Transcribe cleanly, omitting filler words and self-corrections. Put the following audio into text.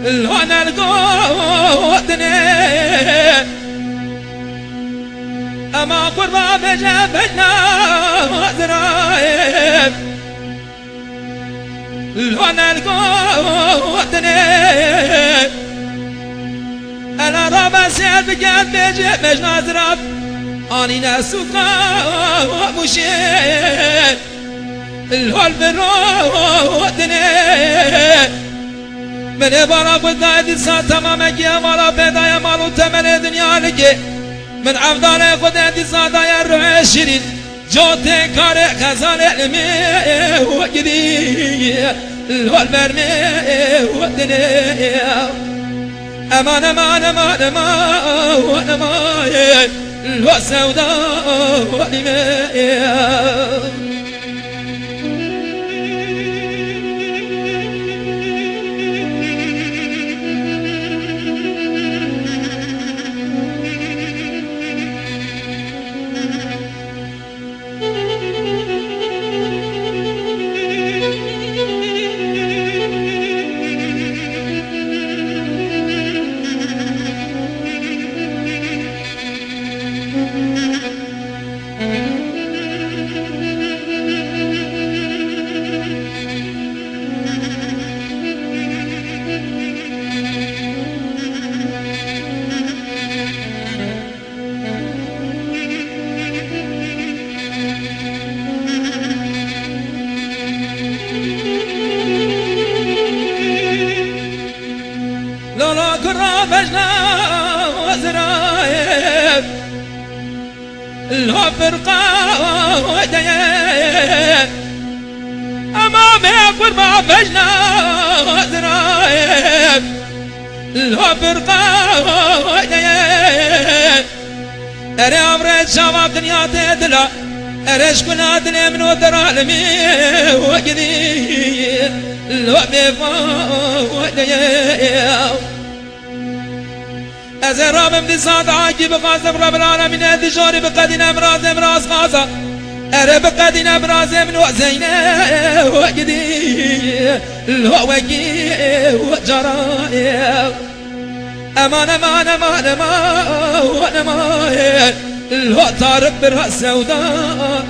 الهون القوتني أما قربا بجبنا زرايب الهون القوتني أنا رابا سير بقد بجب مجنا زراب أني ناسوكا ومشير الهول بروتني من برا قد سات تمامك يا مالا بدايا مالو تمن دنيا لك من عبدال قد سات يا روح شيرين جوتي كار خزان علمي وجدي الهول برمي وتني امان امان امان امان امان الهول سوداء ولمي لولا كرافجنا وزرايب الهفرقا وديب أمامي قربا فجنا وزرايب الهفرقا وديب أري أمريت شباب دنيا تدلا أريش كنا دنيا من ودر عالمي وجدي الوقف وديب أزراب من صاد عاجب غازم رب العالمين أدجاري بقدين أمراض أمراض غازة أرى بقدين أمراض من وزينة وجدي الهوكي وجرايا أمان أمان أمان أمان أمان الهو طارق برأس سوداء